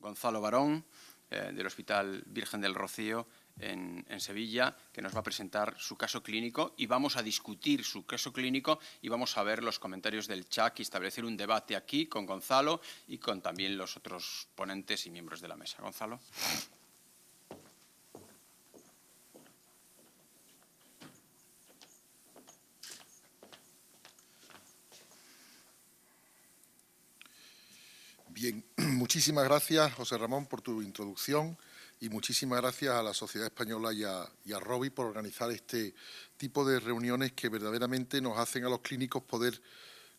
Gonzalo Barón, del Hospital Virgen del Rocío en Sevilla, que nos va a presentar su caso clínico y vamos a discutir su caso clínico y vamos a ver los comentarios del chat y establecer un debate aquí con Gonzalo y con también los otros ponentes y miembros de la mesa. Gonzalo. Bien, muchísimas gracias, José Ramón, por tu introducción y muchísimas gracias a la Sociedad Española y a Rovi por organizar este tipo de reuniones que verdaderamente nos hacen a los clínicos poder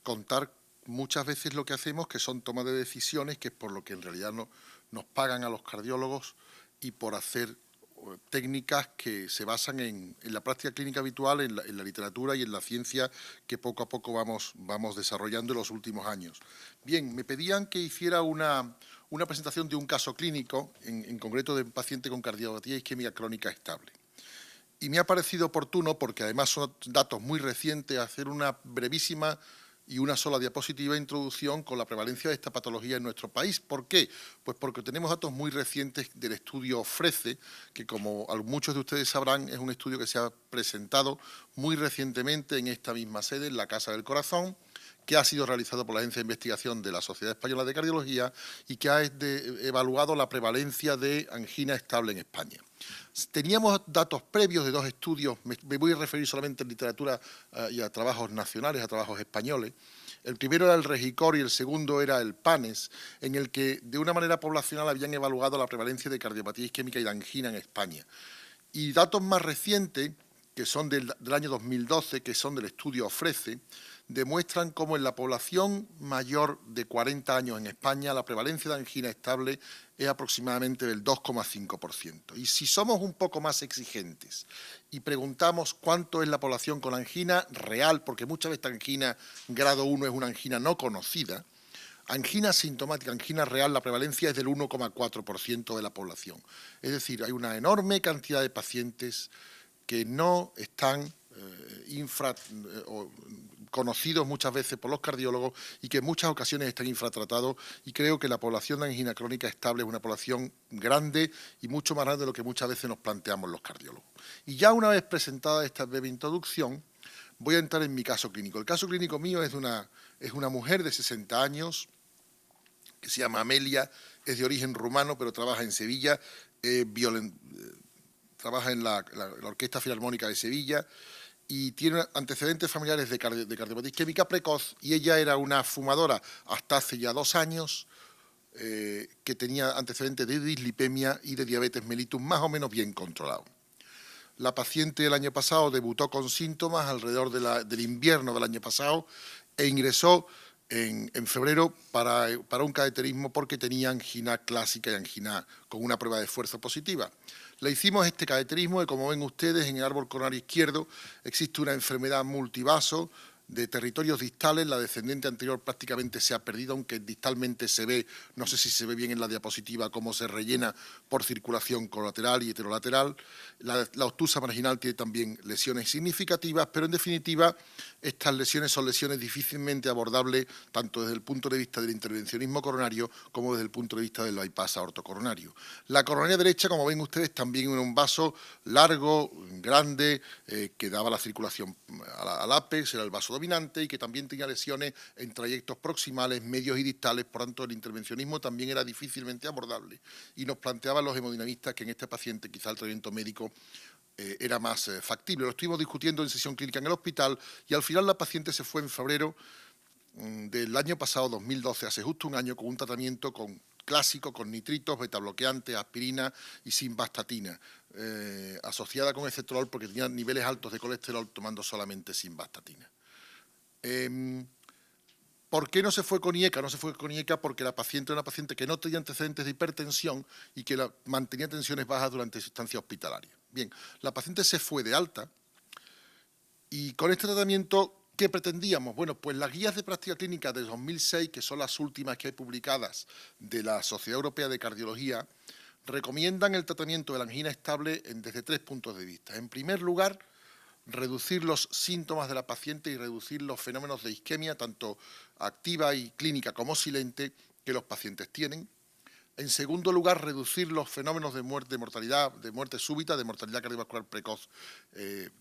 contar muchas veces lo que hacemos, que son tomas de decisiones, que es por lo que en realidad nos pagan a los cardiólogos y por hacer técnicas que se basan en la práctica clínica habitual, en la literatura y en la ciencia que poco a poco vamos desarrollando en los últimos años. Bien, me pedían que hiciera una presentación de un caso clínico, en concreto de un paciente con cardiopatía isquémica crónica estable. Y me ha parecido oportuno, porque además son datos muy recientes, hacer una brevísima y una sola diapositiva de introducción con la prevalencia de esta patología en nuestro país. ¿Por qué? Pues porque tenemos datos muy recientes del estudio FRECE, que como muchos de ustedes sabrán, es un estudio que se ha presentado muy recientemente en esta misma sede, en la Casa del Corazón, que ha sido realizado por la Agencia de Investigación de la Sociedad Española de Cardiología y que ha evaluado la prevalencia de angina estable en España. Teníamos datos previos de dos estudios, me voy a referir solamente a literatura y a trabajos nacionales, a trabajos españoles. El primero era el REGICOR y el segundo era el PANES, en el que de una manera poblacional habían evaluado la prevalencia de cardiopatía isquémica y de angina en España. Y datos más recientes, que son del año 2012, que son del estudio FRECE, demuestran cómo en la población mayor de 40 años en España la prevalencia de angina estable es aproximadamente del 2,5%. Y si somos un poco más exigentes y preguntamos cuánto es la población con angina real, porque muchas veces angina grado 1 es una angina no conocida, angina sintomática, angina real, la prevalencia es del 1,4% de la población. Es decir, hay una enorme cantidad de pacientes que no están conocidos muchas veces por los cardiólogos y que en muchas ocasiones están infratratados, y creo que la población de angina crónica estable es una población grande y mucho más grande de lo que muchas veces nos planteamos los cardiólogos. Y ya una vez presentada esta breve introducción, voy a entrar en mi caso clínico. El caso clínico mío es una mujer de 60 años que se llama Amelia, es de origen rumano pero trabaja en Sevilla, trabaja en la Orquesta Filarmónica de Sevilla y tiene antecedentes familiares de cardiopatía isquémica precoz, y ella era una fumadora hasta hace ya 2 años, que tenía antecedentes de dislipemia y de diabetes mellitus más o menos bien controlado. La paciente el año pasado debutó con síntomas alrededor del invierno del año pasado e ingresó en febrero para un cateterismo porque tenía angina clásica y angina con una prueba de esfuerzo positiva. Le hicimos este cateterismo y, como ven ustedes, en el árbol coronario izquierdo existe una enfermedad multivaso de territorios distales. La descendente anterior prácticamente se ha perdido, aunque distalmente se ve, no sé si se ve bien en la diapositiva, cómo se rellena por circulación colateral y heterolateral. La obtusa marginal tiene también lesiones significativas, pero en definitiva estas lesiones son lesiones difícilmente abordables tanto desde el punto de vista del intervencionismo coronario como desde el punto de vista del bypass aortocoronario. La coronaria derecha, como ven ustedes, también era un vaso largo, grande, que daba la circulación al ápex, era el vaso dominante, y que también tenía lesiones en trayectos proximales, medios y distales. Por tanto, el intervencionismo también era difícilmente abordable. Y nos planteaban los hemodinamistas que en este paciente quizá el tratamiento médico era más factible. Lo estuvimos discutiendo en sesión clínica en el hospital y al final la paciente se fue en febrero del año pasado, 2012, hace justo un año, con un tratamiento clásico con nitritos, betabloqueantes, aspirina y simvastatina, asociada con ecetrol porque tenía niveles altos de colesterol tomando solamente simvastatina. ¿Por qué no se fue con IECA? No se fue con IECA porque la paciente era una paciente que no tenía antecedentes de hipertensión y que mantenía tensiones bajas durante su estancia hospitalaria. Bien, la paciente se fue de alta y con este tratamiento, ¿qué pretendíamos? Bueno, pues las guías de práctica clínica de 2006, que son las últimas que hay publicadas de la Sociedad Europea de Cardiología, recomiendan el tratamiento de la angina estable desde 3 puntos de vista. En primer lugar, reducir los síntomas de la paciente y reducir los fenómenos de isquemia, tanto activa y clínica como silente, que los pacientes tienen. En segundo lugar, reducir los fenómenos de muerte, de muerte súbita, de mortalidad cardiovascular precoz,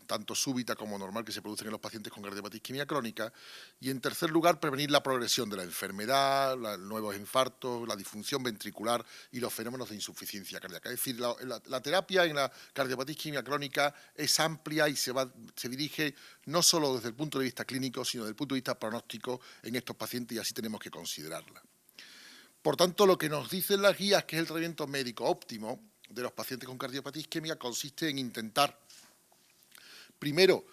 tanto súbita como normal, que se producen en los pacientes con cardiopatía isquémica crónica. Y en tercer lugar, prevenir la progresión de la enfermedad, los nuevos infartos, la disfunción ventricular y los fenómenos de insuficiencia cardíaca. Es decir, la terapia en la cardiopatía isquémica crónica es amplia y se dirige no solo desde el punto de vista clínico, sino desde el punto de vista pronóstico en estos pacientes, y así tenemos que considerarla. Por tanto, lo que nos dicen las guías, que es el tratamiento médico óptimo de los pacientes con cardiopatía isquémica, consiste en intentar, primero,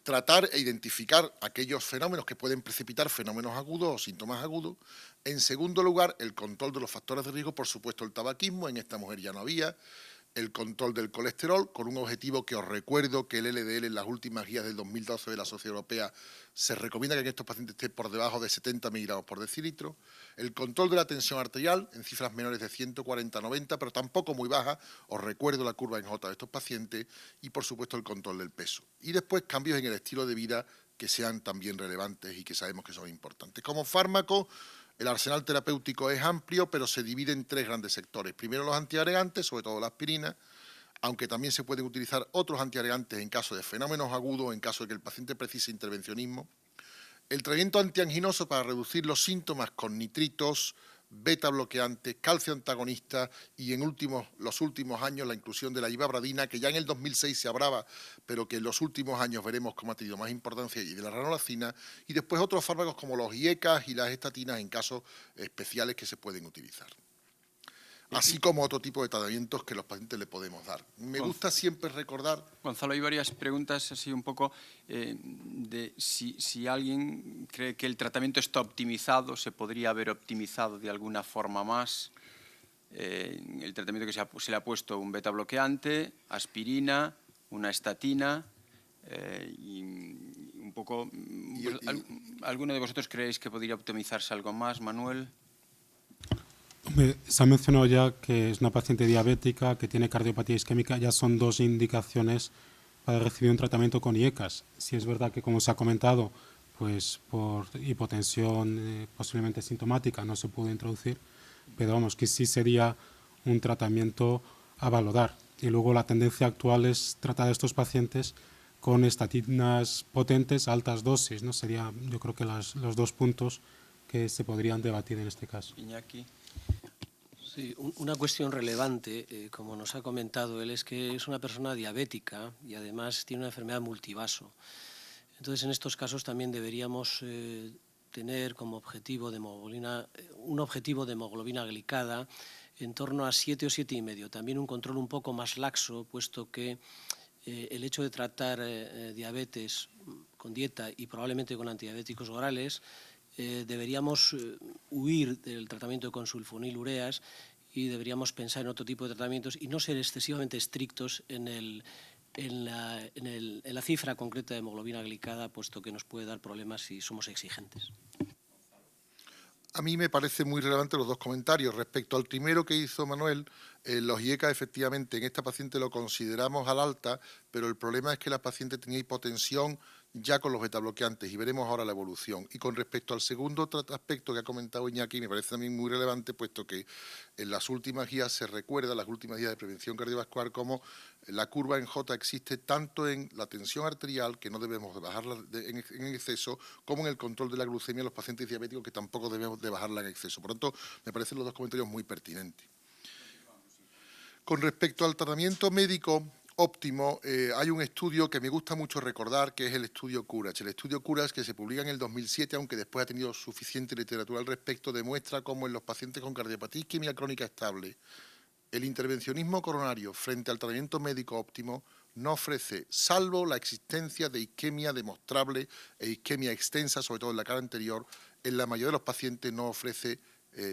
tratar e identificar aquellos fenómenos que pueden precipitar fenómenos agudos o síntomas agudos. En segundo lugar, el control de los factores de riesgo, por supuesto el tabaquismo, en esta mujer ya no había, el control del colesterol, con un objetivo que os recuerdo que el LDL en las últimas guías del 2012 de la Sociedad Europea se recomienda que en estos pacientes esté por debajo de 70 miligramos por decilitro, el control de la tensión arterial en cifras menores de 140 a 90, pero tampoco muy baja, os recuerdo la curva en J de estos pacientes, y por supuesto el control del peso. Y después cambios en el estilo de vida que sean también relevantes y que sabemos que son importantes. Como fármaco, el arsenal terapéutico es amplio, pero se divide en tres grandes sectores. Primero, los antiagregantes, sobre todo la aspirina, aunque también se pueden utilizar otros antiagregantes en caso de fenómenos agudos, en caso de que el paciente precise intervencionismo. El tratamiento antianginoso para reducir los síntomas con nitritos, beta bloqueantes, calcio antagonista y en los últimos años la inclusión de la ivabradina, que ya en el 2006 se hablaba, pero que en los últimos años veremos cómo ha tenido más importancia, y de la ranolacina, y después otros fármacos como los IECAs y las estatinas en casos especiales que se pueden utilizar. Así como otro tipo de tratamientos que los pacientes le podemos dar. Me gusta siempre recordar... Gonzalo, hay varias preguntas así un poco de si alguien cree que el tratamiento está optimizado, se podría haber optimizado de alguna forma más. El tratamiento que se le ha puesto un beta bloqueante, aspirina, una estatina y un poco... ¿Alguno de vosotros creéis que podría optimizarse algo más, Manuel? Se ha mencionado ya que es una paciente diabética que tiene cardiopatía isquémica. Ya son dos indicaciones para recibir un tratamiento con IECAS. Si es verdad que, como se ha comentado, pues por hipotensión posiblemente sintomática no se pudo introducir, pero vamos, que sí sería un tratamiento a valorar. Y luego la tendencia actual es tratar a estos pacientes con estatinas potentes a altas dosis, ¿no? Sería, yo creo que los dos puntos que se podrían debatir en este caso. Iñaki. Sí, una cuestión relevante, como nos ha comentado él, es que es una persona diabética y además tiene una enfermedad multivaso. Entonces, en estos casos también deberíamos tener como objetivo de un objetivo de hemoglobina glicada en torno a 7 o 7,5. También un control un poco más laxo, puesto que el hecho de tratar diabetes con dieta y probablemente con antidiabéticos orales, deberíamos huir del tratamiento con sulfonilureas y deberíamos pensar en otro tipo de tratamientos y no ser excesivamente estrictos en la cifra concreta de hemoglobina glicada, puesto que nos puede dar problemas si somos exigentes. A mí me parece muy relevante los dos comentarios. Respecto al primero que hizo Manuel, los IECA efectivamente en esta paciente lo consideramos al alta, pero el problema es que la paciente tenía hipotensión ya con los betabloqueantes y veremos ahora la evolución. Y con respecto al segundo aspecto que ha comentado Iñaki, me parece también muy relevante, puesto que en las últimas guías se recuerda, las últimas guías de prevención cardiovascular, como la curva en J existe tanto en la tensión arterial, que no debemos de bajarla en exceso, como en el control de la glucemia en los pacientes diabéticos, que tampoco debemos de bajarla en exceso. Por lo tanto, me parecen los dos comentarios muy pertinentes. Con respecto al tratamiento médico óptimo, hay un estudio que me gusta mucho recordar, que es el estudio CURACH. El estudio CURACH, que se publica en el 2007, aunque después ha tenido suficiente literatura al respecto, demuestra cómo en los pacientes con cardiopatía isquémica crónica estable, el intervencionismo coronario frente al tratamiento médico óptimo no ofrece, salvo la existencia de isquemia demostrable e isquemia extensa, sobre todo en la cara anterior, en la mayoría de los pacientes no ofrece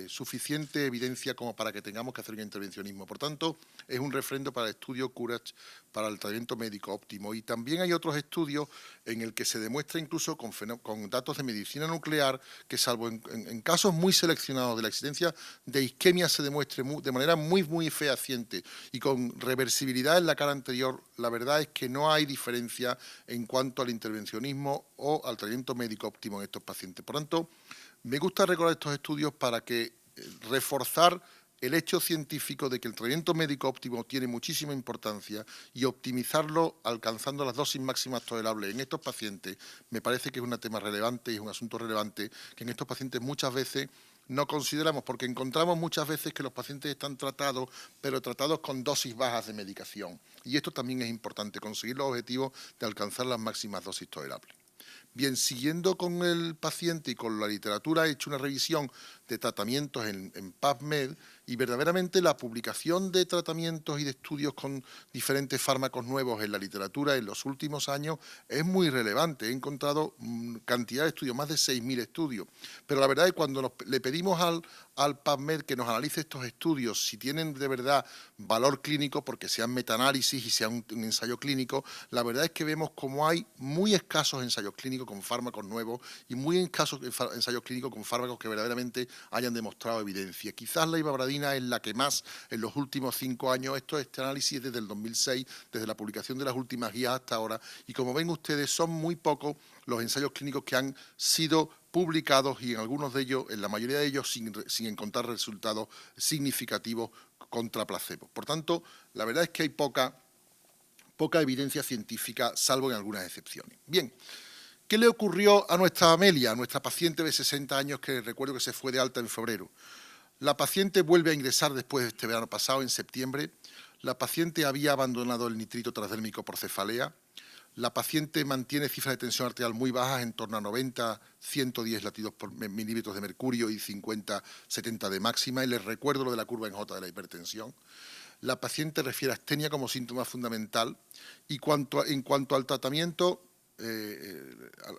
suficiente evidencia como para que tengamos que hacer un intervencionismo. Por tanto, es un refrendo para el estudio CURACH para el tratamiento médico óptimo. Y también hay otros estudios en el que se demuestra incluso con datos de medicina nuclear que, salvo en casos muy seleccionados de la existencia de isquemia, se demuestre de manera muy fehaciente y con reversibilidad en la cara anterior, la verdad es que no hay diferencia en cuanto al intervencionismo o al tratamiento médico óptimo en estos pacientes. Por tanto, me gusta recordar estos estudios para que reforzar el hecho científico de que el tratamiento médico óptimo tiene muchísima importancia y optimizarlo alcanzando las dosis máximas tolerables en estos pacientes me parece que es un tema relevante y es un asunto relevante que en estos pacientes muchas veces no consideramos, porque encontramos muchas veces que los pacientes están tratados, pero tratados con dosis bajas de medicación. Y esto también es importante, conseguir los objetivos de alcanzar las máximas dosis tolerables. Bien, siguiendo con el paciente y con la literatura, he hecho una revisión de tratamientos en PubMed y verdaderamente la publicación de tratamientos y de estudios con diferentes fármacos nuevos en la literatura en los últimos años es muy relevante. He encontrado cantidad de estudios, más de 6.000 estudios. Pero la verdad es que cuando le pedimos al PubMed que nos analice estos estudios, si tienen de verdad valor clínico, porque sean metaanálisis y sean un ensayo clínico, la verdad es que vemos como hay muy escasos ensayos clínicos con fármacos nuevos y muy escasos ensayos clínicos con fármacos que verdaderamente hayan demostrado evidencia. Quizás la ibabradina es la que más en los últimos 5 años, este análisis es desde el 2006, desde la publicación de las últimas guías hasta ahora, y como ven ustedes, son muy pocos los ensayos clínicos que han sido publicados y en algunos de ellos, en la mayoría de ellos, sin encontrar resultados significativos contra placebo. Por tanto, la verdad es que hay poca evidencia científica, salvo en algunas excepciones. Bien, ¿qué le ocurrió a nuestra Amelia, a nuestra paciente de 60 años que recuerdo que se fue de alta en febrero? La paciente vuelve a ingresar después de este verano pasado, en septiembre. La paciente había abandonado el nitrito transdérmico por cefalea. La paciente mantiene cifras de tensión arterial muy bajas, en torno a 90, 110 latidos por milímetros de mercurio y 50, 70 de máxima. Y les recuerdo lo de la curva en J de la hipertensión. La paciente refiere a astenia como síntoma fundamental. Y en cuanto al tratamiento,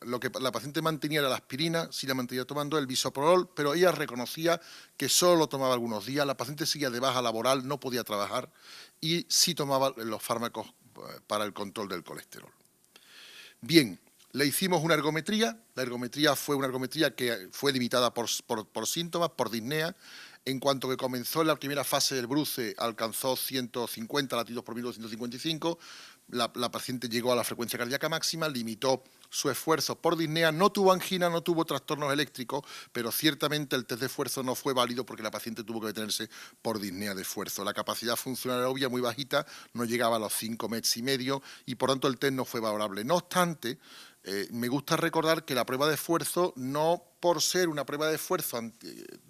lo que la paciente mantenía era la aspirina, sí la mantenía tomando el bisoprolol, pero ella reconocía que solo lo tomaba algunos días. La paciente seguía de baja laboral, no podía trabajar y sí tomaba los fármacos para el control del colesterol. Bien, le hicimos una ergometría. La ergometría fue una ergometría que fue limitada por síntomas, por disnea. En cuanto que comenzó la primera fase del bruce, alcanzó 150 latidos por minuto, 155. La paciente llegó a la frecuencia cardíaca máxima, limitó su esfuerzo por disnea, no tuvo angina, no tuvo trastornos eléctricos, pero ciertamente el test de esfuerzo no fue válido porque la paciente tuvo que detenerse por disnea de esfuerzo. La capacidad funcional aerobia muy bajita, no llegaba a los 5 METs y medio y por tanto el test no fue favorable. No obstante, me gusta recordar que la prueba de esfuerzo, no por ser una prueba de esfuerzo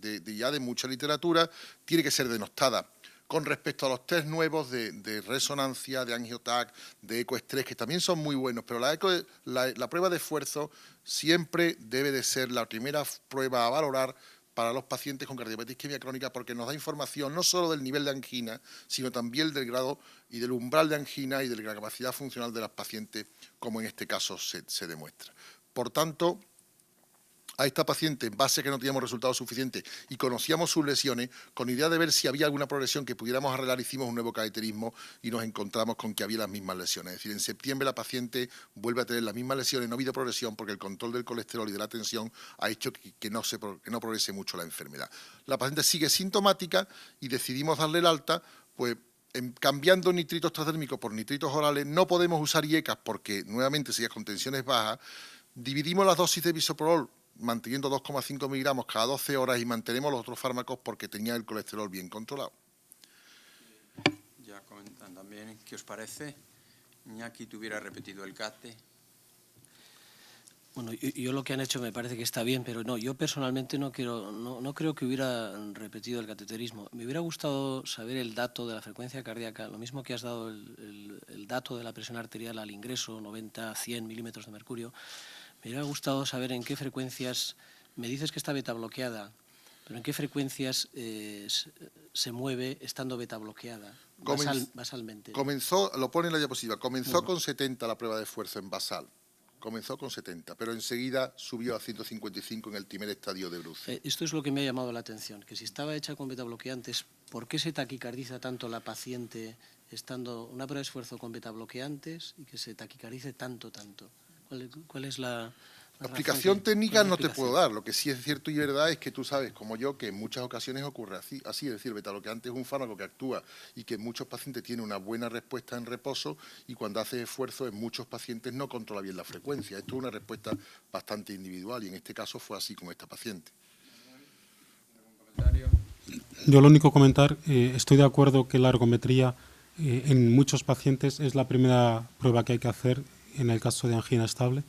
ya de mucha literatura, tiene que ser denostada. Con respecto a los test nuevos de resonancia, de angiotac, de ecoestrés, que también son muy buenos, pero la prueba de esfuerzo siempre debe de ser la primera prueba a valorar para los pacientes con cardiopatía isquémica crónica, porque nos da información no solo del nivel de angina, sino también del grado y del umbral de angina y de la capacidad funcional de las pacientes, como en este caso se demuestra. Por tanto, a esta paciente, en base a que no teníamos resultados suficientes y conocíamos sus lesiones, con idea de ver si había alguna progresión que pudiéramos arreglar, hicimos un nuevo cateterismo y nos encontramos con que había las mismas lesiones. Es decir, en septiembre la paciente vuelve a tener las mismas lesiones, no ha habido progresión porque el control del colesterol y de la tensión ha hecho que no progrese mucho la enfermedad. La paciente sigue sintomática y decidimos darle el alta, pues cambiando nitritos transdérmicos por nitritos orales. No podemos usar IECAS porque nuevamente sigue con tensiones bajas. Dividimos las dosis de bisoprolol manteniendo 2,5 miligramos cada 12 horas y mantenemos los otros fármacos porque tenía el colesterol bien controlado. Ya comentan también, ¿qué os parece? Iñaki, ¿te hubiera repetido el CATE? Bueno, yo lo que han hecho me parece que está bien, pero no, yo personalmente no creo que hubiera repetido el cateterismo. Me hubiera gustado saber el dato de la frecuencia cardíaca, lo mismo que has dado el dato de la presión arterial al ingreso, 90, 100 milímetros de mercurio. Me hubiera gustado saber en qué frecuencias, me dices que está beta bloqueada, pero en qué frecuencias se mueve estando beta bloqueada, basalmente. Comenzó, lo pone en la diapositiva, comenzó con 70 la prueba de esfuerzo en basal, comenzó con 70, pero enseguida subió a 155 en el primer estadio de bruce. Esto es lo que me ha llamado la atención, que si estaba hecha con beta bloqueantes, ¿por qué se taquicardiza tanto la paciente estando una prueba de esfuerzo con beta bloqueantes y que se taquicardice tanto? ¿Cuál es la explicación técnica? No te puedo dar. Lo que sí es cierto y verdad es que tú sabes, como yo, que en muchas ocasiones ocurre así. Es decir, el beta-bloqueante es un fármaco que actúa y que en muchos pacientes tiene una buena respuesta en reposo y cuando hace esfuerzo en muchos pacientes no controla bien la frecuencia. Esto es una respuesta bastante individual y en este caso fue así con esta paciente. ¿Algún comentario? Yo lo único comentar, estoy de acuerdo que la ergometría en muchos pacientes es la primera prueba que hay que hacer en el caso de angina estable,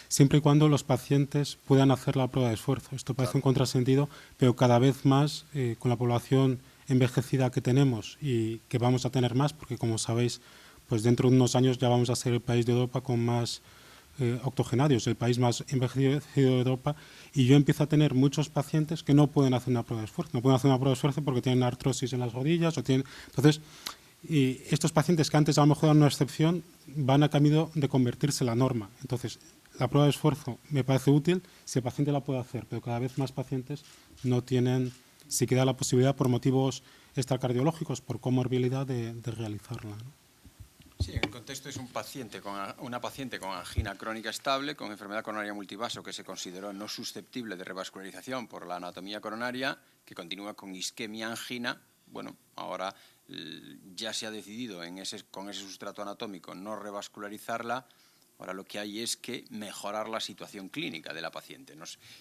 siempre y cuando los pacientes puedan hacer la prueba de esfuerzo. Esto parece un contrasentido, pero cada vez más con la población envejecida que tenemos y que vamos a tener más, porque como sabéis, pues dentro de unos años ya vamos a ser el país de Europa con más octogenarios, el país más envejecido de Europa, y yo empiezo a tener muchos pacientes que no pueden hacer una prueba de esfuerzo. No pueden hacer una prueba de esfuerzo porque tienen artrosis en las rodillas o tienen... Entonces, y estos pacientes que antes a lo mejor eran una excepción van a camino de convertirse en la norma. Entonces, la prueba de esfuerzo me parece útil si el paciente la puede hacer, pero cada vez más pacientes no tienen siquiera la posibilidad por motivos extracardiológicos, por comorbilidad de realizarla, ¿no? Sí, en el contexto es una paciente con angina crónica estable, con enfermedad coronaria multivaso que se consideró no susceptible de revascularización por la anatomía coronaria, que continúa con isquemia angina. Bueno, ahora ya se ha decidido con ese sustrato anatómico no revascularizarla. Ahora lo que hay es que mejorar la situación clínica de la paciente.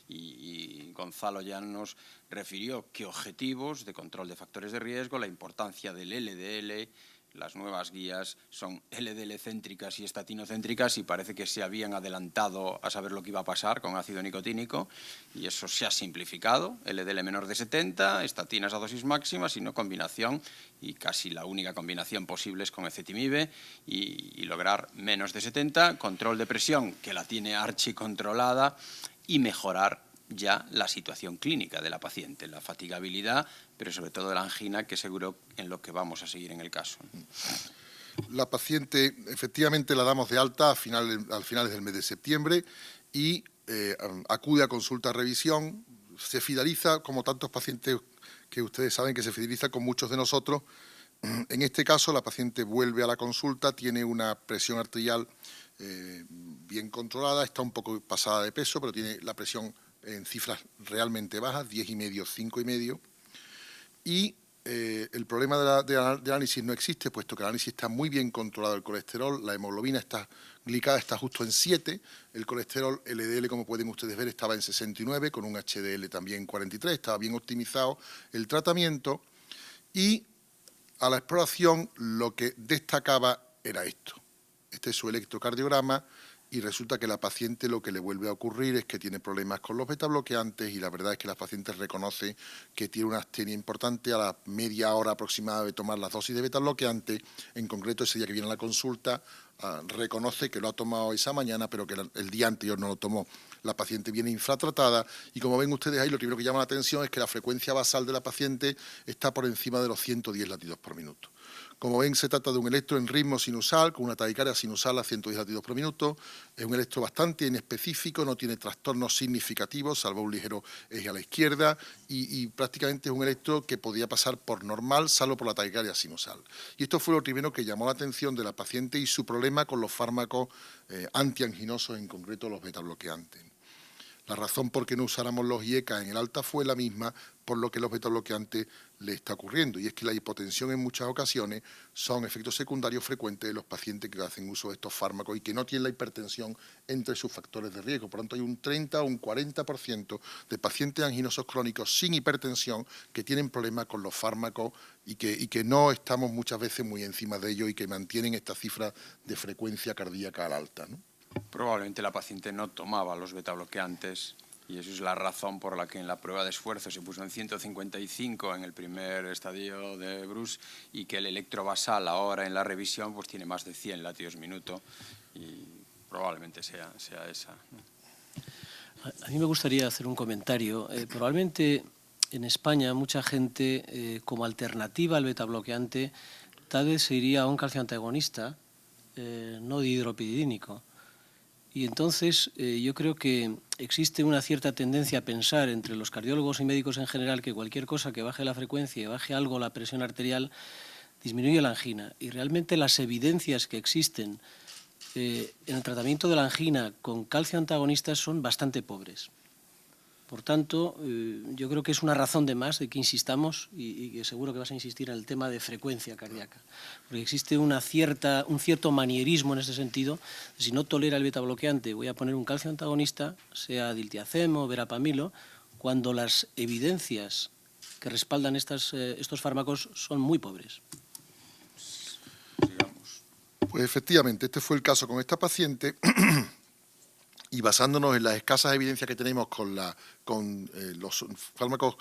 Y Gonzalo ya nos refirió qué objetivos de control de factores de riesgo, la importancia del LDL. Las nuevas guías son LDL-céntricas y estatinocéntricas y parece que se habían adelantado a saber lo que iba a pasar con ácido nicotínico y eso se ha simplificado, LDL menor de 70, estatinas a dosis máxima, sino combinación y casi la única combinación posible es con ezetimibe y lograr menos de 70, control de presión que la tiene archicontrolada y mejorar ya la situación clínica de la paciente, la fatigabilidad, pero sobre todo la angina, que seguro en lo que vamos a seguir en el caso. La paciente, efectivamente, la damos de alta a finales del mes de septiembre y acude a consulta a revisión, se fideliza, como tantos pacientes que ustedes saben que se fideliza con muchos de nosotros. En este caso, la paciente vuelve a la consulta, tiene una presión arterial bien controlada, está un poco pasada de peso, pero tiene la presión en cifras realmente bajas, 10,5, 5,5, y el problema de análisis no existe, puesto que el análisis está muy bien controlado el colesterol, la hemoglobina glicada está justo en 7, el colesterol LDL, como pueden ustedes ver, estaba en 69, con un HDL también 43, estaba bien optimizado el tratamiento, y a la exploración lo que destacaba era esto. Este es su electrocardiograma, y resulta que la paciente lo que le vuelve a ocurrir es que tiene problemas con los betabloqueantes y la verdad es que la paciente reconoce que tiene una astenia importante a la media hora aproximada de tomar las dosis de betabloqueante. En concreto, ese día que viene a la consulta, reconoce que lo ha tomado esa mañana, pero que el día anterior no lo tomó. La paciente viene infratratada y como ven ustedes ahí, lo primero que llama la atención es que la frecuencia basal de la paciente está por encima de los 110 latidos por minuto. Como ven, se trata de un electro en ritmo sinusal, con una taquicardia sinusal a 110 latidos por minuto. Es un electro bastante inespecífico, no tiene trastornos significativos, salvo un ligero eje a la izquierda, y prácticamente es un electro que podía pasar por normal, salvo por la taquicardia sinusal. Y esto fue lo primero que llamó la atención de la paciente y su problema con los fármacos antianginosos, en concreto los betabloqueantes. La razón por qué no usáramos los IECA en el alta fue la misma por lo que los betabloqueantes le está ocurriendo, y es que la hipotensión en muchas ocasiones son efectos secundarios frecuentes de los pacientes que hacen uso de estos fármacos y que no tienen la hipertensión entre sus factores de riesgo. Por lo tanto, hay un 30 o un 40% de pacientes anginosos crónicos sin hipertensión que tienen problemas con los fármacos y que no estamos muchas veces muy encima de ellos y que mantienen esta cifra de frecuencia cardíaca al alta, ¿no? Probablemente la paciente no tomaba los betabloqueantes y eso es la razón por la que en la prueba de esfuerzo se puso en 155 en el primer estadio de Bruce y que el electrobasal ahora en la revisión pues tiene más de 100 latidos minuto y probablemente sea esa. A mí me gustaría hacer un comentario. Probablemente en España mucha gente como alternativa al betabloqueante tal vez se iría a un calcioantagonista no dihidropyridínico. Y entonces yo creo que existe una cierta tendencia a pensar entre los cardiólogos y médicos en general que cualquier cosa que baje la frecuencia y baje algo la presión arterial disminuye la angina. Y realmente las evidencias que existen en el tratamiento de la angina con calcio antagonistas son bastante pobres. Por tanto, yo creo que es una razón de más de que insistamos y que seguro que vas a insistir en el tema de frecuencia cardíaca. Porque existe un cierto manierismo en este sentido. Si no tolera el betabloqueante, voy a poner un calcio antagonista, sea diltiazem o verapamilo, cuando las evidencias que respaldan estos fármacos son muy pobres. Sigamos. Pues efectivamente, este fue el caso con esta paciente y basándonos en las escasas evidencias que tenemos con los fármacos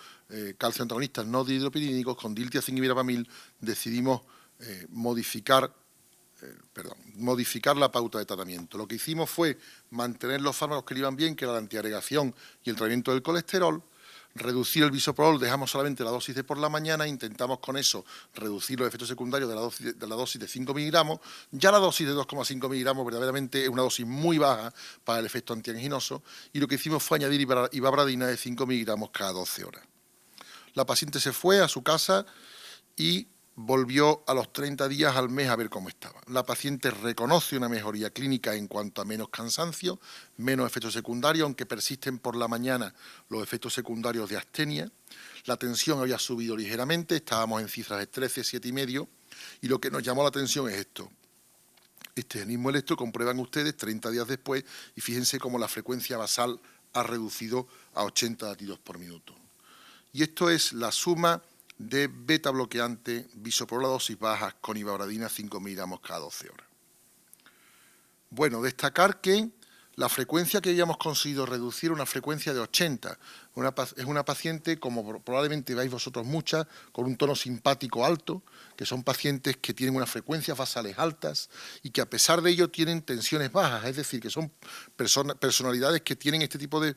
calcio antagonistas no dihidropirídicos, con diltiazem y verapamil, decidimos modificar la pauta de tratamiento. Lo que hicimos fue mantener los fármacos que le iban bien, que era la antiagregación y el tratamiento del colesterol, reducir el bisoprolol, dejamos solamente la dosis de por la mañana, intentamos con eso reducir los efectos secundarios de la dosis de 5 miligramos. Ya la dosis de 2,5 miligramos verdaderamente es una dosis muy baja para el efecto antianginoso, y lo que hicimos fue añadir ivabradina de 5 miligramos cada 12 horas. La paciente se fue a su casa y volvió a los 30 días al mes a ver cómo estaba. La paciente reconoce una mejoría clínica en cuanto a menos cansancio, menos efectos secundarios, aunque persisten por la mañana los efectos secundarios de astenia. La tensión había subido ligeramente, estábamos en cifras de 13, 7,5, y lo que nos llamó la atención es esto. Este mismo electro comprueban ustedes 30 días después y fíjense cómo la frecuencia basal ha reducido a 80 latidos por minuto. Y esto es la suma de beta bloqueante bisoprolol a dosis bajas con ivabradina 5 miligramos cada 12 horas. Bueno, destacar que la frecuencia que habíamos conseguido reducir era una frecuencia de 80. Es una paciente, como probablemente veáis vosotros muchas, con un tono simpático alto, que son pacientes que tienen unas frecuencias basales altas y que a pesar de ello tienen tensiones bajas, es decir, que son personalidades que tienen este tipo de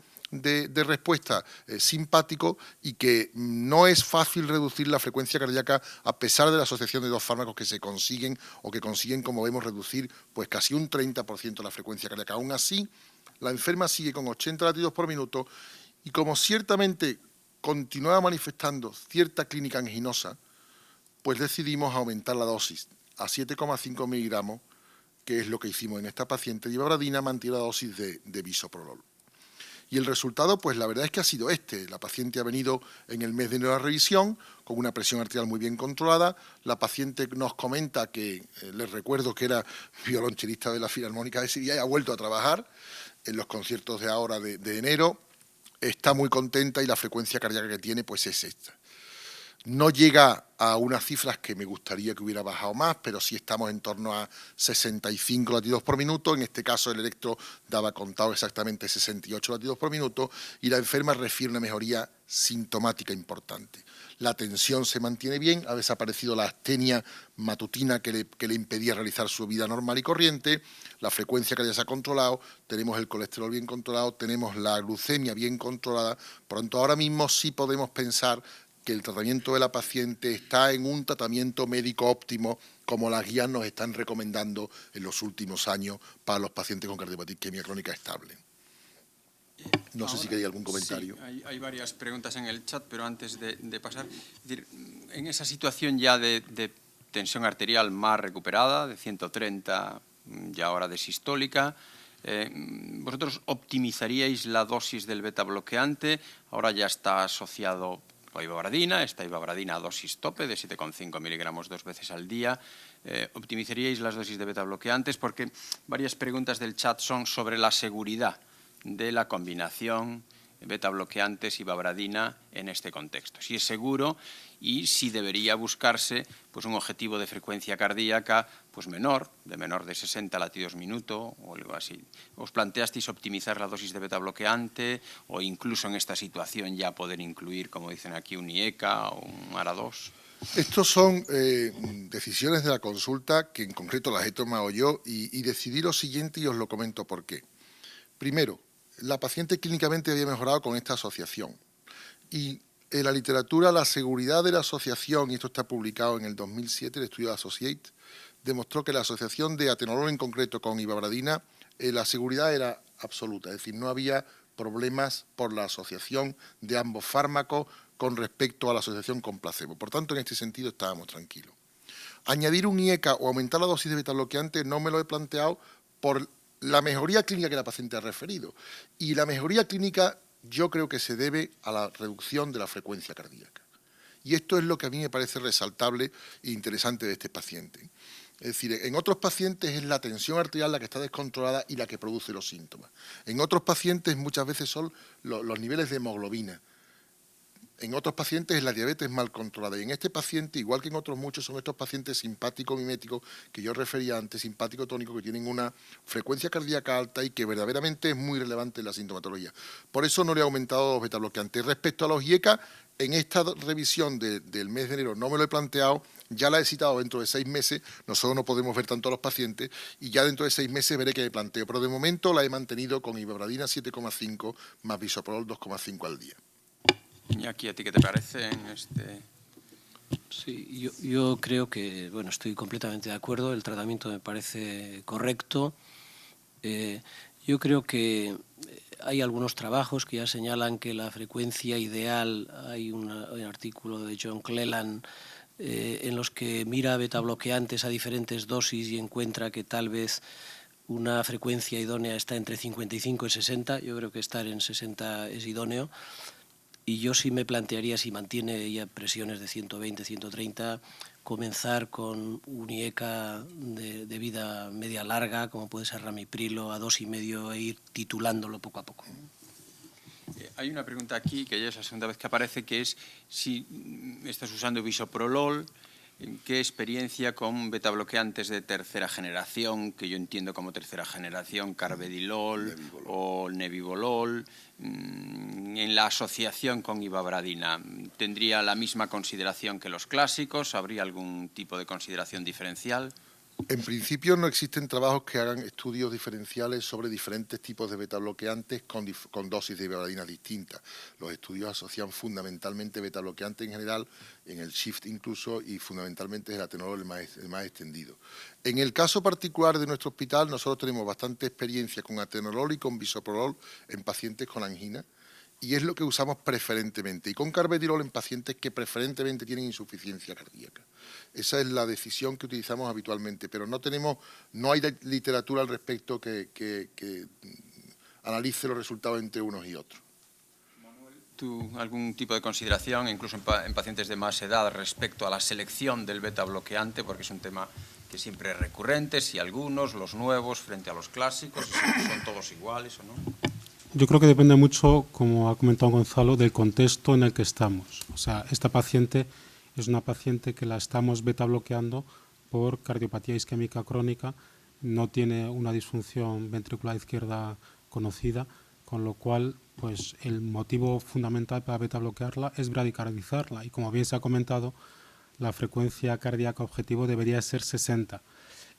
respuesta simpático, y que no es fácil reducir la frecuencia cardíaca a pesar de la asociación de dos fármacos que se consiguen o que consiguen, como vemos, reducir pues casi un 30% la frecuencia cardíaca. Aún así, la enferma sigue con 80 latidos por minuto y como ciertamente continuaba manifestando cierta clínica anginosa, pues decidimos aumentar la dosis a 7,5 miligramos, que es lo que hicimos en esta paciente de ivabradina, mantiene la dosis de bisoprolol. Y el resultado, pues la verdad es que ha sido este. La paciente ha venido en el mes de enero a la revisión con una presión arterial muy bien controlada. La paciente nos comenta que, les recuerdo que era violonchelista de la Filarmónica de Sevilla y ha vuelto a trabajar en los conciertos de ahora de enero. Está muy contenta y la frecuencia cardíaca que tiene pues es esta. No llega a unas cifras que me gustaría que hubiera bajado más, pero sí estamos en torno a 65 latidos por minuto. En este caso el electro daba contado exactamente 68 latidos por minuto y la enferma refiere una mejoría sintomática importante. La tensión se mantiene bien, ha desaparecido la astenia matutina que le impedía realizar su vida normal y corriente, la frecuencia cardíaca se ha controlado, tenemos el colesterol bien controlado, tenemos la glucemia bien controlada. Por tanto, ahora mismo sí podemos pensar que el tratamiento de la paciente está en un tratamiento médico óptimo, como las guías nos están recomendando en los últimos años para los pacientes con cardiopatía isquémica crónica estable. No sé si queréis algún comentario. Sí, hay varias preguntas en el chat, pero antes de pasar, es decir, en esa situación ya de tensión arterial más recuperada, de 130 ya ahora desistólica, ¿vosotros optimizaríais la dosis del beta bloqueante? Ahora ya está asociado la ivabradina, esta ivabradina a dosis tope de 7,5 miligramos 2 veces al día. ¿Optimizaríais las dosis de beta bloqueantes? Porque varias preguntas del chat son sobre la seguridad de la combinación beta bloqueantes y ivabradina en este contexto. Si es seguro y si debería buscarse pues un objetivo de frecuencia cardíaca pues menor de 60 latidos minuto o algo así. ¿Os planteasteis optimizar la dosis de beta bloqueante o incluso en esta situación ya poder incluir, como dicen aquí, un IECA o un ARA2? Estos son decisiones de la consulta que en concreto las he tomado yo y decidí lo siguiente y os lo comento por qué. Primero, la paciente clínicamente había mejorado con esta asociación y en la literatura la seguridad de la asociación, y esto está publicado en el 2007, el estudio de Associate, demostró que la asociación de atenolol en concreto con ivabradina, la seguridad era absoluta, es decir, no había problemas por la asociación de ambos fármacos con respecto a la asociación con placebo. Por tanto, en este sentido estábamos tranquilos. Añadir un IECA o aumentar la dosis de beta bloqueante no me lo he planteado por la mejoría clínica que la paciente ha referido. Y la mejoría clínica yo creo que se debe a la reducción de la frecuencia cardíaca. Y esto es lo que a mí me parece resaltable e interesante de este paciente. Es decir, en otros pacientes es la tensión arterial la que está descontrolada y la que produce los síntomas. En otros pacientes muchas veces son los niveles de hemoglobina. En otros pacientes es la diabetes mal controlada. Y en este paciente, igual que en otros muchos, son estos pacientes simpático-miméticos que yo refería antes, simpático-tónico, que tienen una frecuencia cardíaca alta y que verdaderamente es muy relevante en la sintomatología. Por eso no le he aumentado los betabloqueantes. Respecto a los IECA, en esta revisión del mes de enero no me lo he planteado, ya la he citado dentro de 6 meses, nosotros no podemos ver tanto a los pacientes y ya dentro de 6 meses veré que me planteo. Pero de momento la he mantenido con ibabradina 7,5 más bisoprolol 2,5 al día. Iñaki, ¿a ti qué te parece en este...? Sí, yo creo que, bueno, estoy completamente de acuerdo, el tratamiento me parece correcto. Yo creo que hay algunos trabajos que ya señalan que la frecuencia ideal, hay un artículo de John Cleland en los que mira betabloqueantes a diferentes dosis y encuentra que tal vez una frecuencia idónea está entre 55 y 60, yo creo que estar en 60 es idóneo. Y yo sí me plantearía, si mantiene ya presiones de 120, 130, comenzar con un IECA de vida media larga, como puede ser ramiprilo, a 2,5 e ir titulándolo poco a poco. Hay una pregunta aquí, que ya es la segunda vez que aparece, que es si estás usando bisoprolol, ¿qué experiencia con betabloqueantes de tercera generación, que yo entiendo como tercera generación, carvedilol o nebivolol, en la asociación con ibabradina? ¿Tendría la misma consideración que los clásicos? ¿Habría algún tipo de consideración diferencial? En principio no existen trabajos que hagan estudios diferenciales sobre diferentes tipos de betabloqueantes con dosis de ibabradina distintas. Los estudios asocian fundamentalmente betabloqueantes en general, en el SHIFT incluso, y fundamentalmente es el atenolol el más extendido. En el caso particular de nuestro hospital, nosotros tenemos bastante experiencia con atenolol y con bisoprolol en pacientes con angina, y es lo que usamos preferentemente, y con carvedilol en pacientes que preferentemente tienen insuficiencia cardíaca. Esa es la decisión que utilizamos habitualmente, pero no hay literatura al respecto que analice los resultados entre unos y otros. ¿Tú algún tipo de consideración, incluso en pacientes de más edad, respecto a la selección del beta-bloqueante? Porque es un tema que siempre es recurrente, si algunos, los nuevos, frente a los clásicos, si son todos iguales o no. Yo creo que depende mucho, como ha comentado Gonzalo, del contexto en el que estamos. O sea, esta paciente es una paciente que la estamos beta bloqueando por cardiopatía isquémica crónica, no tiene una disfunción ventricular izquierda conocida, con lo cual pues el motivo fundamental para beta bloquearla es bradicardizarla, y como bien se ha comentado, la frecuencia cardíaca objetivo debería ser 60.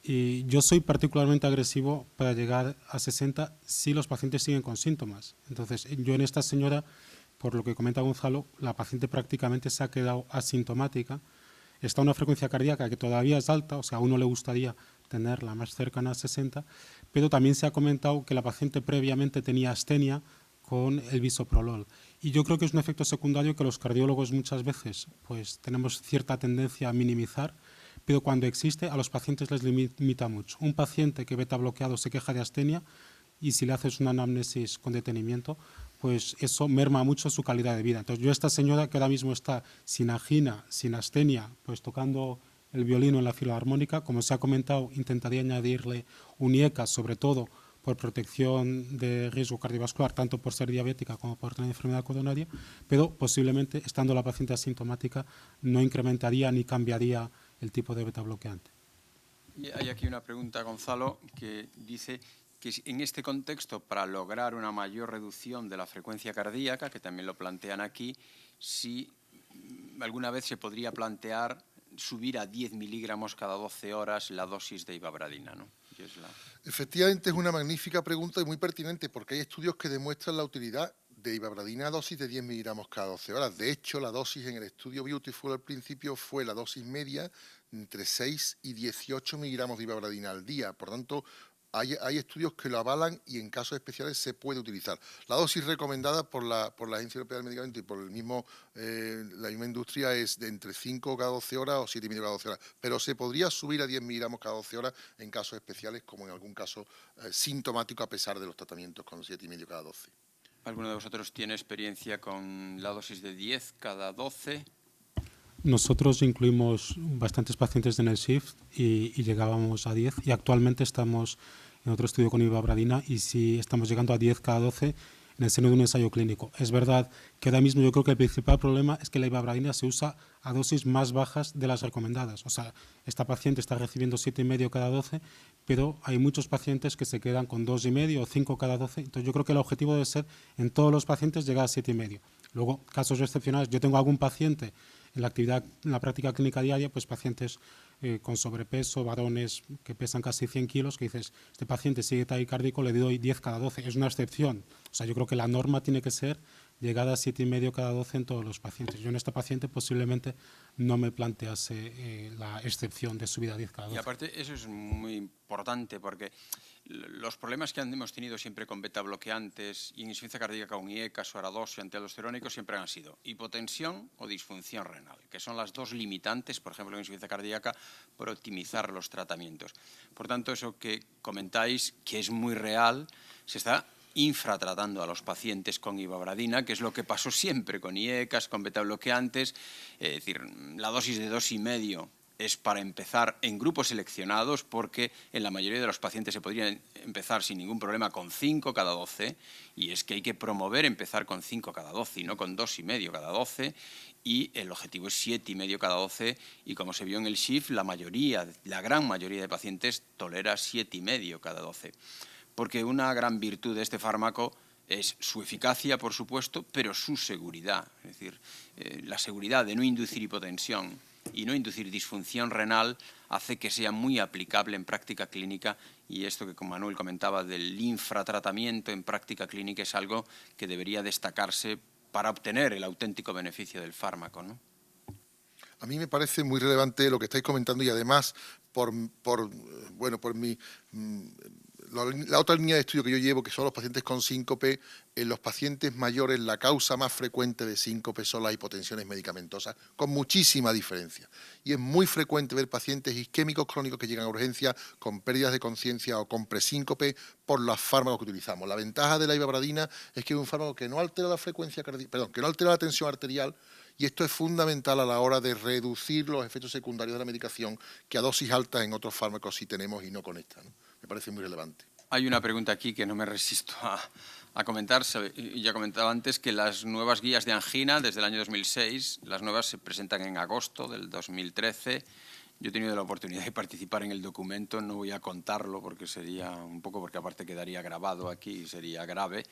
Y yo soy particularmente agresivo para llegar a 60 si los pacientes siguen con síntomas. Entonces, yo en esta señora, por lo que comenta Gonzalo, la paciente prácticamente se ha quedado asintomática. Está a una frecuencia cardíaca que todavía es alta, o sea, a uno le gustaría tenerla más cercana a 60, pero también se ha comentado que la paciente previamente tenía astenia con el bisoprolol. Y yo creo que es un efecto secundario que los cardiólogos muchas veces pues tenemos cierta tendencia a minimizar, pero cuando existe a los pacientes les limita mucho. Un paciente que beta bloqueado se queja de astenia y si le haces una anamnesis con detenimiento, pues eso merma mucho su calidad de vida. Entonces yo, esta señora que ahora mismo está sin angina, sin astenia, pues tocando el violino en la filarmónica, como se ha comentado, intentaría añadirle un IECA, sobre todo por protección de riesgo cardiovascular, tanto por ser diabética como por tener enfermedad coronaria, pero posiblemente, estando la paciente asintomática, no incrementaría ni cambiaría el tipo de beta bloqueante. Y hay aquí una pregunta, Gonzalo, que dice que en este contexto, para lograr una mayor reducción de la frecuencia cardíaca, que también lo plantean aquí, si alguna vez se podría plantear subir a 10 miligramos cada 12 horas la dosis de ibabradina, ¿no? Efectivamente, es una magnífica pregunta y muy pertinente, porque hay estudios que demuestran la utilidad de ibabradina a dosis de 10 miligramos cada 12 horas. De hecho, la dosis en el estudio Beautiful al principio fue la dosis media entre 6 y 18 miligramos de ibabradina al día. Por tanto, hay estudios que lo avalan y en casos especiales se puede utilizar. La dosis recomendada por la Agencia Europea del Medicamento y por la misma industria es de entre 5 cada 12 horas o 7,5 cada 12 horas, pero se podría subir a 10 miligramos cada 12 horas en casos especiales, como en algún caso sintomático a pesar de los tratamientos con 7,5 cada 12. ¿Alguno de vosotros tiene experiencia con la dosis de 10 cada 12? Nosotros incluimos bastantes pacientes en el SHIFT y llegábamos a 10, y actualmente estamos en otro estudio con ibabradina y sí estamos llegando a 10 cada 12 en el seno de un ensayo clínico. Es verdad que ahora mismo yo creo que el principal problema es que la ibabradina se usa a dosis más bajas de las recomendadas. O sea, esta paciente está recibiendo 7,5 cada 12, pero hay muchos pacientes que se quedan con 2,5 o 5 cada 12. Entonces yo creo que el objetivo debe ser en todos los pacientes llegar a 7,5. Luego, casos excepcionales, yo tengo algún paciente en la práctica clínica diaria, pues pacientes con sobrepeso, varones que pesan casi 100 kilos, que dices, este paciente sigue taquicárdico, le doy 10 cada 12. Es una excepción. O sea, yo creo que la norma tiene que ser llegada a 7,5 cada 12 en todos los pacientes. Yo en esta paciente posiblemente no me plantease la excepción de subida a 10 cada 12. Y aparte, eso es muy importante porque los problemas que hemos tenido siempre con beta-bloqueantes y insuficiencia cardíaca con IECAS o aradoxia antialdosterónicos siempre han sido hipotensión o disfunción renal, que son las dos limitantes, por ejemplo, en insuficiencia cardíaca, por optimizar los tratamientos. Por tanto, eso que comentáis, que es muy real, se está infratratando a los pacientes con ibabradina, que es lo que pasó siempre con IECAS, con beta-bloqueantes, es decir, la dosis de 2,5 es para empezar en grupos seleccionados, porque en la mayoría de los pacientes se podría empezar sin ningún problema con 5 cada 12, y es que hay que promover empezar con 5 cada 12 y no con 2,5 cada 12, y el objetivo es 7,5 cada 12, y como se vio en el SHIFT, la gran mayoría de pacientes tolera 7,5 cada 12. Porque una gran virtud de este fármaco es su eficacia, por supuesto, pero su seguridad. Es decir, la seguridad de no inducir hipotensión y no inducir disfunción renal hace que sea muy aplicable en práctica clínica, y esto que Manuel comentaba del infratratamiento en práctica clínica es algo que debería destacarse para obtener el auténtico beneficio del fármaco, ¿no? A mí me parece muy relevante lo que estáis comentando, y además la otra línea de estudio que yo llevo, que son los pacientes con síncope. En los pacientes mayores la causa más frecuente de síncope son las hipotensiones medicamentosas, con muchísima diferencia. Y es muy frecuente ver pacientes isquémicos crónicos que llegan a urgencia con pérdidas de conciencia o con presíncope por los fármacos que utilizamos. La ventaja de la ibabradina es que es un fármaco que no altera la frecuencia cardíaca, que no altera la tensión arterial, y esto es fundamental a la hora de reducir los efectos secundarios de la medicación, que a dosis altas en otros fármacos sí tenemos y no con esta, ¿no? Me parece muy relevante. Hay una pregunta aquí que no me resisto a comentar. Ya comentaba antes que las nuevas guías de angina desde el año 2006, las nuevas se presentan en agosto del 2013. Yo he tenido la oportunidad de participar en el documento, no voy a contarlo porque sería un poco, porque aparte quedaría grabado aquí y sería grave.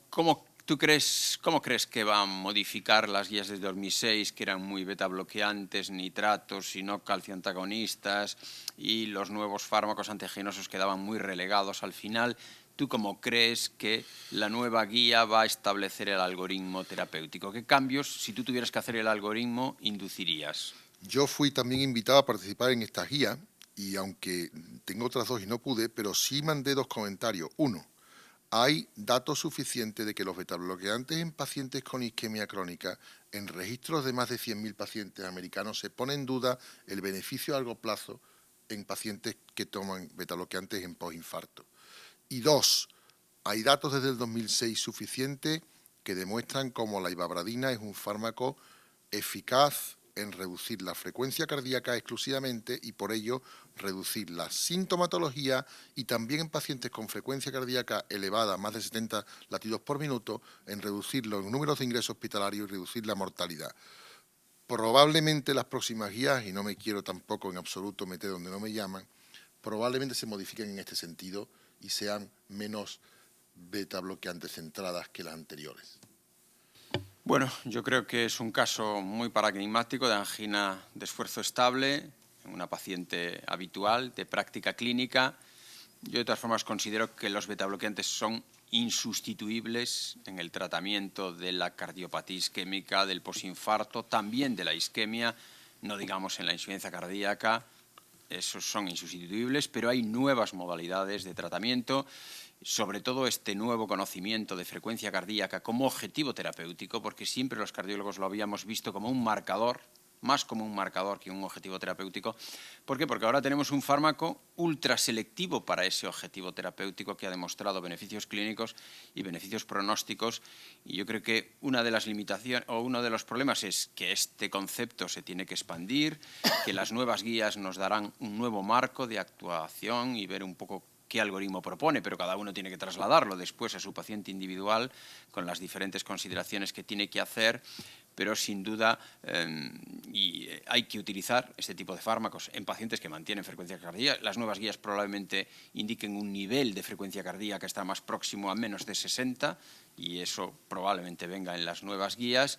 ¿Cómo crees que van a modificar las guías de 2006, que eran muy beta-bloqueantes, nitratos y no calcio-antagonistas, y los nuevos fármacos antianginosos quedaban muy relegados al final? ¿Tú cómo crees que la nueva guía va a establecer el algoritmo terapéutico? ¿Qué cambios, si tú tuvieras que hacer el algoritmo, inducirías? Yo fui también invitado a participar en esta guía, y aunque tengo otras dos y no pude, pero sí mandé dos comentarios. Uno, hay datos suficientes de que los betabloqueantes en pacientes con isquemia crónica, en registros de más de 100.000 pacientes americanos, se pone en duda el beneficio a largo plazo en pacientes que toman betabloqueantes en postinfarto. Y dos, hay datos desde el 2006 suficientes que demuestran cómo la ibabradina es un fármaco eficaz en reducir la frecuencia cardíaca exclusivamente, y por ello reducir la sintomatología, y también en pacientes con frecuencia cardíaca elevada, más de 70 latidos por minuto, en reducir los números de ingresos hospitalarios y reducir la mortalidad. Probablemente las próximas guías, y no me quiero tampoco en absoluto meter donde no me llaman, probablemente se modifiquen en este sentido y sean menos beta-bloqueantes centradas que las anteriores. Bueno, yo creo que es un caso muy paradigmático de angina de esfuerzo estable en una paciente habitual de práctica clínica. Yo de todas formas considero que los betabloqueantes son insustituibles en el tratamiento de la cardiopatía isquémica, del posinfarto, también de la isquemia, no digamos en la insuficiencia cardíaca. Esos son insustituibles, pero hay nuevas modalidades de tratamiento, sobre todo este nuevo conocimiento de frecuencia cardíaca como objetivo terapéutico, porque siempre los cardiólogos lo habíamos visto como un marcador, más como un marcador que un objetivo terapéutico. ¿Por qué? Porque ahora tenemos un fármaco ultra selectivo para ese objetivo terapéutico que ha demostrado beneficios clínicos y beneficios pronósticos, y yo creo que una de las limitaciones o uno de los problemas es que este concepto se tiene que expandir, que las nuevas guías nos darán un nuevo marco de actuación y ver un poco qué algoritmo propone, pero cada uno tiene que trasladarlo después a su paciente individual con las diferentes consideraciones que tiene que hacer, pero sin duda hay que utilizar este tipo de fármacos en pacientes que mantienen frecuencia cardíaca. Las nuevas guías probablemente indiquen un nivel de frecuencia cardíaca que está más próximo a menos de 60 y eso probablemente venga en las nuevas guías.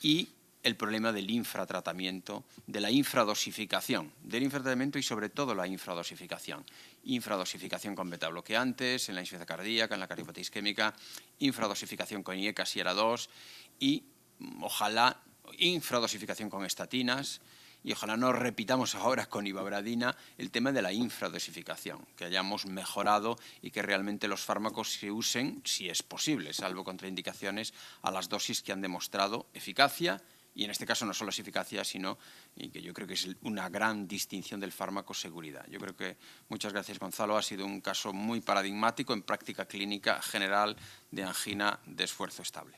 Y el problema del infratratamiento, de la infradosificación, y sobre todo la infradosificación. Infradosificación con betabloqueantes, en la insuficiencia cardíaca, en la cardiopatía isquémica, infradosificación con IECAS y ARA2 y ojalá infradosificación con estatinas y ojalá no repitamos ahora con ivabradina el tema de la infradosificación, que hayamos mejorado y que realmente los fármacos se usen, si es posible, salvo contraindicaciones, a las dosis que han demostrado eficacia. Y en este caso no solo es eficacia, sino, y que yo creo que es una gran distinción del fármaco, seguridad. Yo creo que, muchas gracias Gonzalo, ha sido un caso muy paradigmático en práctica clínica general de angina de esfuerzo estable.